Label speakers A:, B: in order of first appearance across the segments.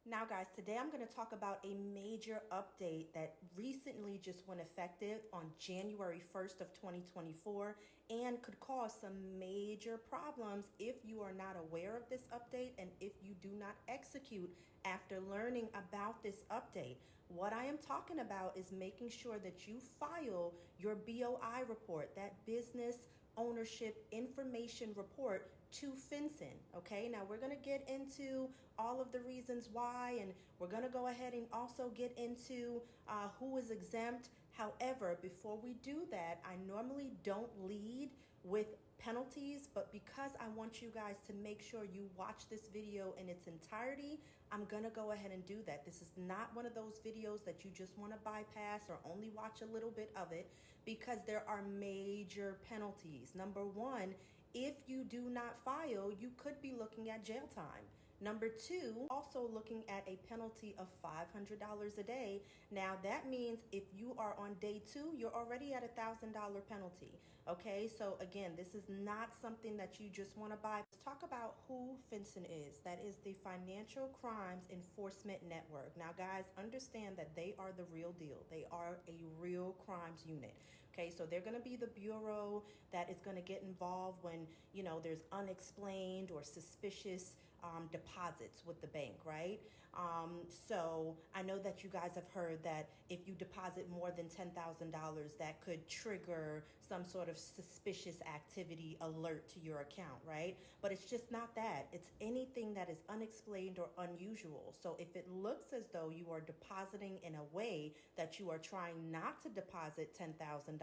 A: Now guys, today I'm going to talk about a major update that recently just went effective on January 1st of 2024 and could cause some major problems if you are not aware of this update and if you do not execute after learning about this update. What I am talking about is making sure that you file your BOI report, that business ownership information report, to Fincen. Okay, now we're going to get into all of the reasons why, and we're going to go ahead and also get into who is exempt. However, before we do that, I normally don't lead with penalties, but because I want you guys to make sure you watch this video in its entirety, I'm gonna go ahead and do that. This is not one of those videos that you just want to bypass or only watch a little bit of it, because there are major penalties. Number one, if you do not file, you could be looking at jail time. Number two, also looking at a penalty of $500 a day. Now that means if you are on day two, you're already at $1,000 penalty. Okay, so again, this is not something that you just want to buy. Let's talk about who Fincen is. That is the Financial Crimes Enforcement Network. Now guys, understand that they are the real deal. They are a real crimes unit. Okay, so they're going to be the bureau that is going to get involved when, you know, there's unexplained or suspicious deposits with the bank, right? So I know that you guys have heard that if you deposit more than $10,000, that could trigger some sort of suspicious activity alert to your account, right? But it's just not that. It's anything that is unexplained or unusual. So if it looks as though you are depositing in a way that you are trying not to deposit $10,000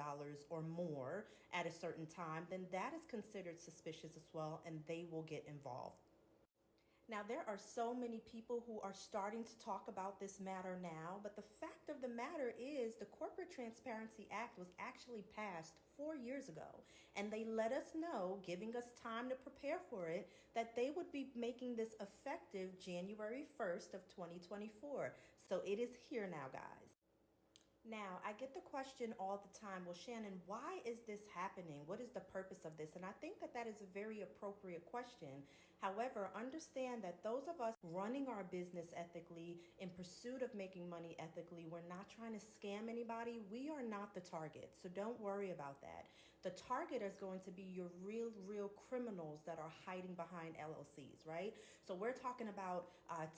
A: or more at a certain time, then that is considered suspicious as well, and they will get involved. Now, there are so many people who are starting to talk about this matter now, but the fact of the matter is the Corporate Transparency Act was actually passed 4 years ago, and they let us know, giving us time to prepare for it, that they would be making this effective January 1st of 2024. So it is here now, guys. Now, I get the question all the time, well, Shannon, why is this happening? What is the purpose of this? And I think that that is a very appropriate question. However, understand that those of us running our business ethically, in pursuit of making money ethically, we're not trying to scam anybody. We are not the target, so don't worry about that. The target is going to be your real criminals that are hiding behind LLCs, right? So we're talking about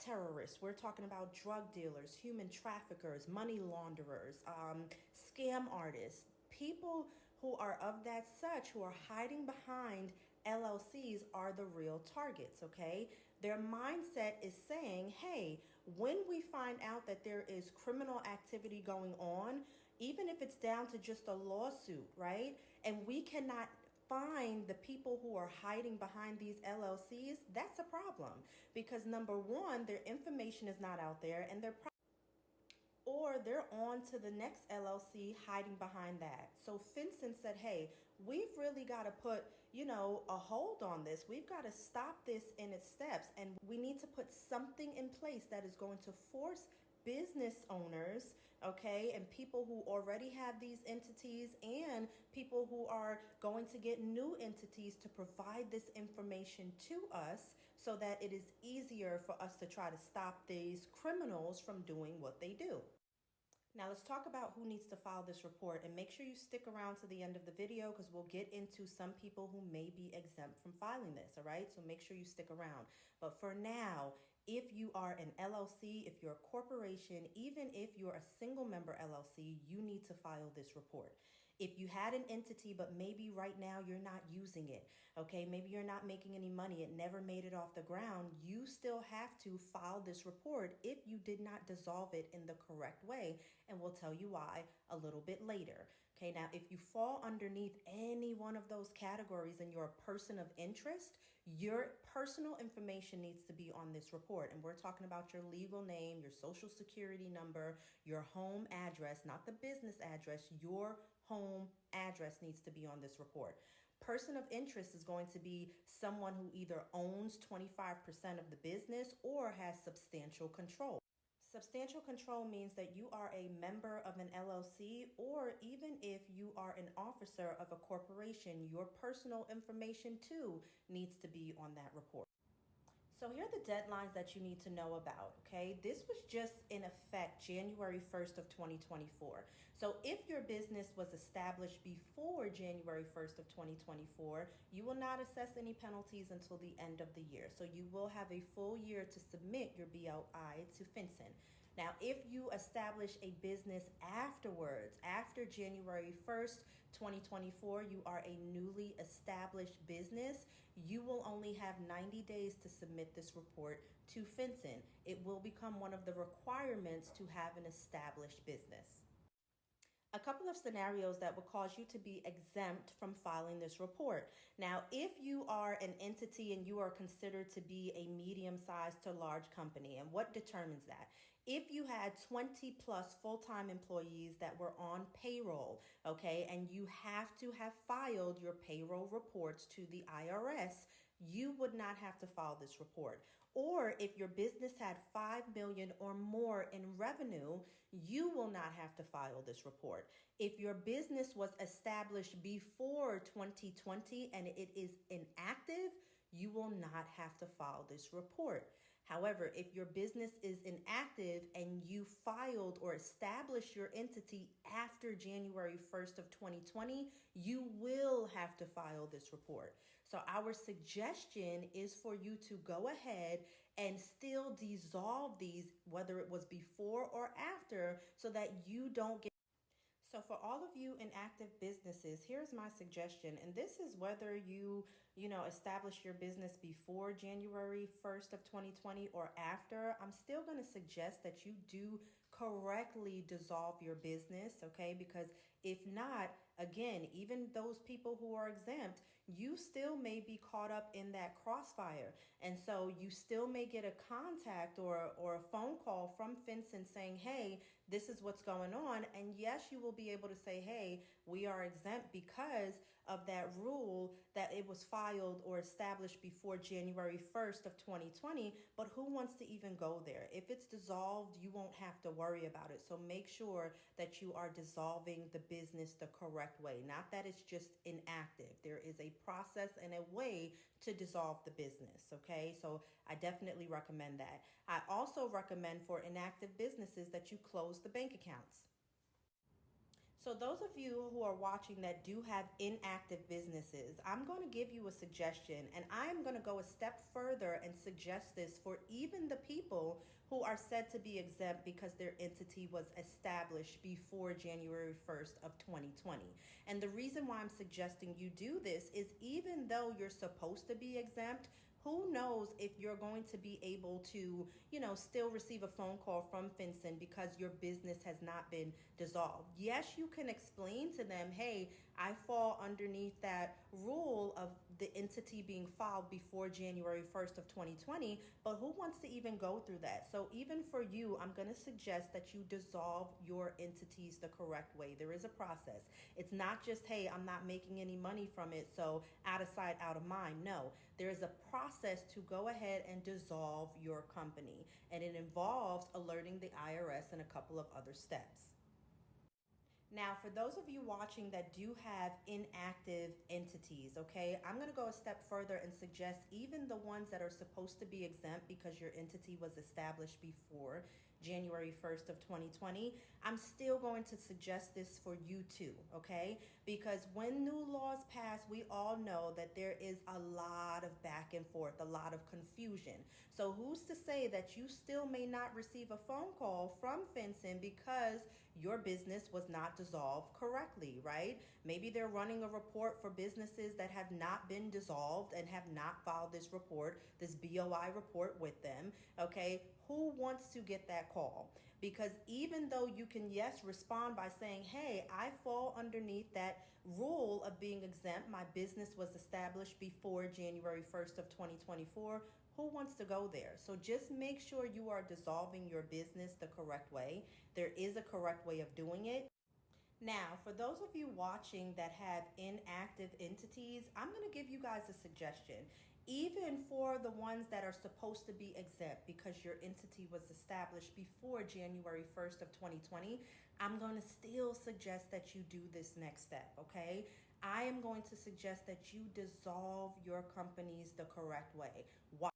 A: terrorists, we're talking about drug dealers, human traffickers, money launderers, scam artists, people who are of that such, who are hiding behind LLCs are the real targets, okay? Their mindset is saying, hey, when we find out that there is criminal activity going on, even if it's down to just a lawsuit, right? And we cannot find the people who are hiding behind these LLCs, that's a problem. Because number one, their information is not out there, and they're on to the next LLC hiding behind that. So Fincen said, hey, we've really got to put, a hold on this. We've got to stop this in its steps, and we need to put something in place that is going to force business owners, okay, and people who already have these entities and people who are going to get new entities to provide this information to us so that it is easier for us to try to stop these criminals from doing what they do. Now let's talk about who needs to file this report, and make sure you stick around to the end of the video because we'll get into some people who may be exempt from filing this, all right? So make sure you stick around. But for now, if you are an LLC, if you're a corporation, even if you're a single member LLC, you need to file this report. If you had an entity, but maybe right now you're not using it, okay, maybe you're not making any money, it never made it off the ground, you still have to file this report if you did not dissolve it in the correct way, and we'll tell you why a little bit later. Okay, now if you fall underneath any one of those categories and you're a person of interest, your personal information needs to be on this report. And we're talking about your legal name, your social security number, your home address, not the business address, your home address needs to be on this report. Person of interest is going to be someone who either owns 25% of the business or has substantial control. Substantial control means that you are a member of an LLC, or even if you are an officer of a corporation, your personal information too needs to be on that report. So here are the deadlines that you need to know about, okay? This was just in effect January 1st of 2024. So if your business was established before January 1st of 2024, you will not assess any penalties until the end of the year. So you will have a full year to submit your BOI to Fincen. Now, if you establish a business afterwards, after January 1st, 2024, you are a newly established business, you will only have 90 days to submit this report to Fincen. It will become one of the requirements to have an established business. A couple of scenarios that would cause you to be exempt from filing this report. Now, if you are an entity and you are considered to be a medium-sized to large company, and what determines that? If you had 20 plus full-time employees that were on payroll, okay, and you have to have filed your payroll reports to the IRS, you would not have to file this report. Or if your business had 5 million or more in revenue, you will not have to file this report. If your business was established before 2020 and it is inactive, you will not have to file this report. However, if your business is inactive and you filed or established your entity after January 1st of 2020, you will have to file this report. So our suggestion is for you to go ahead and still dissolve these, whether it was before or after, so that you don't get. So for all of you inactive businesses, here's my suggestion, and this is whether you establish your business before January 1st of 2020 or after. I'm still going to suggest that you do correctly dissolve your business, okay? Because if not, again, even those people who are exempt, you still may be caught up in that crossfire. And so you still may get a contact or a phone call from Fincen saying, hey, this is what's going on. And yes, you will be able to say, hey, we are exempt because of that rule that it was filed or established before January 1st of 2020, but who wants to even go there? If it's dissolved, you won't have to worry about it. So make sure that you are dissolving the business the correct way, not that it's just inactive. There is a process and a way to dissolve the business, okay? So I definitely recommend that. I also recommend for inactive businesses that you close the bank accounts. So those of you who are watching that do have inactive businesses, I'm going to give you a suggestion, and I'm going to go a step further and suggest this for even the people who are said to be exempt because their entity was established before January 1st of 2020. And the reason why I'm suggesting you do this is even though you're supposed to be exempt, who knows if you're going to be able to, still receive a phone call from Fincen because your business has not been dissolved. Yes, you can explain to them, hey, I fall underneath that rule of the entity being filed before January 1st of 2020, but who wants to even go through that? So even for you, I'm going to suggest that you dissolve your entities the correct way. There is a process. It's not just, hey, I'm not making any money from it, so out of sight, out of mind. No, there is a process to go ahead and dissolve your company, and it involves alerting the IRS and a couple of other steps. Now, for those of you watching that do have inactive entities, okay, I'm going to go a step further and suggest even the ones that are supposed to be exempt because your entity was established before January 1st of 2020, I'm still going to suggest this for you too, okay? Because when new laws pass, we all know that there is a lot of back and forth, a lot of confusion. So who's to say that you still may not receive a phone call from Fincen because your business was not dissolved correctly, right? Maybe they're running a report for businesses that have not been dissolved and have not filed this report, this BOI report with them, okay? Who wants to get that call? Because even though you can, yes, respond by saying, hey, I fall underneath that rule of being exempt, my business was established before January 1st of 2024, who wants to go there? So just make sure you are dissolving your business the correct way. There is a correct way of doing it. Now, for those of you watching that have inactive entities, I'm going to give you guys a suggestion. Even for the ones that are supposed to be exempt because your entity was established before January 1st of 2020, I'm going to still suggest that you do this next step, okay? I am going to suggest that you dissolve your companies the correct way. Why?